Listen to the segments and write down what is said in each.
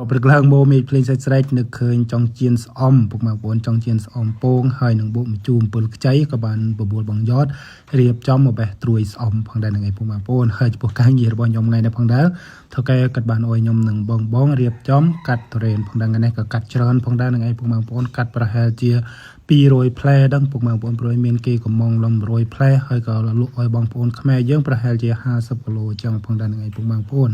ប្រកលងមមេភ្លេងសាច់ស្រែកនៅឃើញចង់ជៀនស្អំពុកម៉ែបងប្អូនចង់ជៀនស្អំពងហើយនឹងបុកមជូមពលខ្ចីក៏បានបបួលបងយត់រៀបចំមកបេះត្រួយស្អំផងដែរនឹងឯពុកម៉ែបងប្អូនហើយចំពោះការងាររបស់ខ្ញុំថ្ងៃនេះផងដែរថៅកែកាត់បានអុយខ្ញុំនឹងបងរៀបចំកាត់ត្រេនផងដែរថ្ងៃនេះក៏កាត់ច្រើនផងដែរនឹងឯពុកម៉ែបងប្អូនកាត់ប្រហែលជា200ផ្លែដឹងពុកម៉ែបងប្អូនព្រោះមានគេកំងលំ100ផ្លែហើយក៏លក់ឲ្យបងប្អូនខ្មែរយើងប្រហែលជា50គីឡូចឹងផងដែរនឹងឯពុកម៉ែបងប្អូន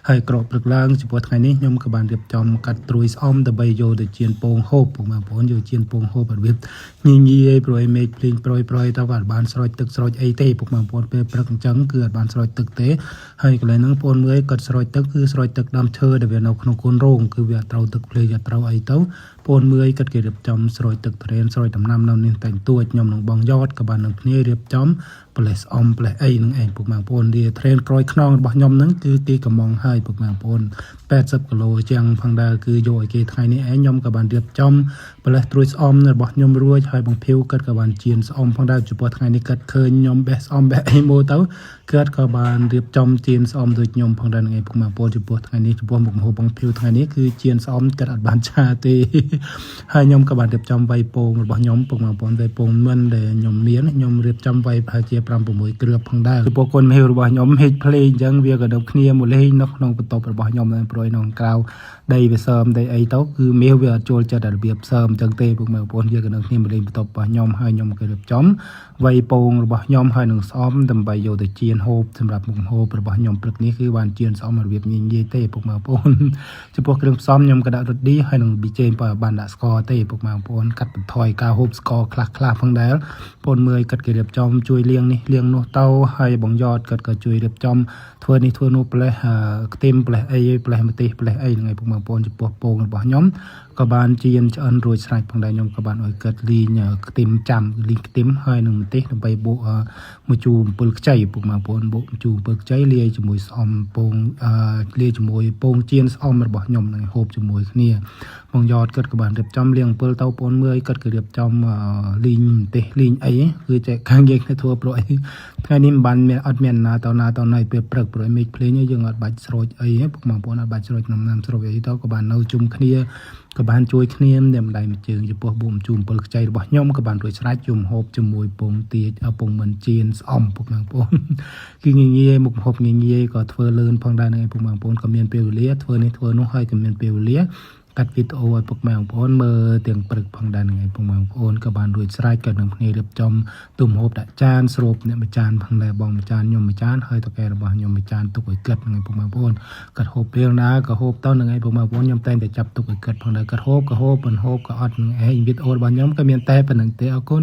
ហើយក្របព្រឹកឡើងចំពោះថ្ងៃនេះខ្ញុំក៏បានរៀបចំកាត់ត្រួយស្អំដើម្បីយកទៅជៀនពងហូបពុកម៉ែបងប្អូនយកជៀនពងហូបរបៀបញីព្រោះមេឃភ្លេងប្រយទៅអត់បានស្រោចទឹកស្រោចអីទេពុកម៉ែបងប្អូនពេលព្រឹកអញ្ចឹងគឺអត់បានស្រោចទឹកទេហើយកន្លែងហ្នឹងបងប្អូនមើលគាត់ស្រោចទឹកគឺស្រោចទឹកដើមឈើដែលវានៅក្នុងកូនរោងគឺវាអត់ត្រូវទឹកភ្លេងអត់ត្រូវអីទៅបងមើលគាត់គេរៀបចំស្រោចទឹកត្រេនស្រោចដំណាំនៅនេះតែងទួចខ្ញុំនឹងបងយត់ក៏បាននឹងគ្នារៀបចំផ្លេសអមផ្លេសអីនឹងឯងពុកម៉ែបងប្អូនវាត្រេនក្រោយខ្នងរបស់ខ្ញុំហ្នឹងគឺគេកំងហើយពុកម៉ែបងប្អូន80គីឡូចឹងផងដែរគឺយកឲ្យគេថ្ងៃនេះឯងខ្ញុំក៏បានរៀបចំផ្លេសត្រួយស្អំរបស់ខ្ញុំរួចហើយបងភីវគាត់ក៏បានជៀនស្អំផងដែរចំពោះថ្ងៃនេះគាត់ឃើញខ្ញុំបេះស្អំបេះអីមកទៅគាត់ក៏បានរៀបចំជៀនស្អំដូចខ្ញុំផងដែរនឹងឯងពុកម៉ែបងប្អូនចំពោះថ្ងៃនេះចំពោះមុខម្ហូបបងភីវថ្ងៃនេះគឺជៀនស្អំគាត់អត់បានឆាទេហើយខ្ញុំក៏បានរៀបចំវាយពងរបស់ខ្ញុំពុកម៉ែបងប្អូនវាយពងមិនដែលខ្ញុំមានខ្ញុំរៀបចំវាយប្រហែលជា5-6គ្រឿងផងដែរចំពោះគុណមេរបស់ខ្ញុំហេកភ្លេងអញ្ចឹងវាក៏នៅគ្នាមួយលេងនៅក្នុងបន្ទប់របស់ខ្ញុំដែរព្រួយក្នុងក្រៅដីវាសើមដីអីទៅគឺមេវាអត់ចូលចិត្តរបៀបសើមអញ្ចឹងទេពុកម៉ែបងប្អូនវាក៏នៅគ្នាមួយលេងបន្ទប់របស់ខ្ញុំហើយខ្ញុំក៏រៀបចំវាយពងរបស់ខ្ញុំហើយនឹងស្អំដើម្បីយកទៅជៀនហូបសម្រាប់មុខម្ហូបរបស់ខ្ញុំព្រឹកនេះគឺបានជៀនស្អំរបៀបញញទេពុកម៉ែបងប្អូនចំពោះគ្រឿងផ្សំខ្ញុំក៏ដាក់រ៉ូឌីហើយនឹងប៊ីចេងបើបានដាក់ស្ករទេពុកម៉ែបងប្អូនកាត់បន្ថយការហូបស្ករខ្លះផងដែរបងមើលកាត់គេរៀបចំជួយលាងនេះលាងនោះទៅហើយបងយត់គាត់ក៏ជួយរៀបចំធ្វើនេះធ្វើនោះផ្លេសខ្ទឹមផ្លេសអីផ្លេសម្ទេសផ្លេសអីហ្នឹងឯងពុកម៉ែបងប្អូនចំពោះពងរបស់ខ្ញុំក៏បានជៀនឆ្អិនរួចស្រេចផងដែរខ្ញុំក៏បានឲ្យគាត់លីងខ្ទឹមចាំលីងខ្ទឹមហើយនឹងម្ទេសដើម្បីបុកមួយជូរអំពិលខ្ចីពុកម៉ែបងប្អូនបុកជូរអំពិលខ្ចីលាយជាមួយស្អំពងលាយជាមួយពងជៀនស្អំរបស់ខ្ញុំនឹងហូបជាមួយគ្នាបងយត់គាត់ក៏បានរៀបចំលាងអំពិលទៅបងមើលគាត់ក៏រៀបចំលីងម្ទេសលីងអីគឺចែកខាងយើងទៅធ្វើព្រោះអីថ្ងៃនេះមិនបានមានអត់មានណាតណៃពេលព្រឹកព្រោះមេឃភ្លេងយើងអត់បាច់ស្រោចអីពុកម៉ែបងប្អូនអត់បាច់ស្រោចដំណាំស្រោចអីទៅក៏បាននៅជុំគ្នាក៏បានជួយគ្នាតែម្ដាយមួយជើងចំពោះបុំជូរអំពិលខ្ចីរបស់ខ្ញុំក៏បានរួចស្រេចជុំហូបជាមួយពងទាពងមិនជៀនស្អំពុកម៉ែបងប្អូនគឺងាយមុខហូបងាយក៏ធ្វើលឿនផងដែរនឹងពុកម៉ែបងប្អូនក៏មានពេលវេលាធ្វើនេះធ្វើនោះហើយក៏មានពេលវេលាកាត់វីដេអូឲ្យពុកម៉ែបងប្អូនមើលទាំងព្រឹកផងដែរនឹងឯងពុកម៉ែបងប្អូនក៏បានរួចស្រេចក៏នឹងគ្នារៀបចំទុំហូបដាក់ចានស្រូបអ្នកមួយចានផងដែរបងមួយចានខ្ញុំមួយចានហើយតកែរបស់ខ្ញុំមួយចានទុកឲ្យគិតនឹងឯងពុកម៉ែបងប្អូនគាត់ហូបពេលណាក៏ហូបទៅនឹងឯងពុកម៉ែបងប្អូនខ្ញុំតែងតែចាប់ទុកឲ្យគិតផងដែរគាត់ហូបក៏ហូបមិនហូបក៏អត់នឹងឯងវីដេអូរបស់ខ្ញុំក៏មានតែប៉ុណ្្នឹងទេអរគុណ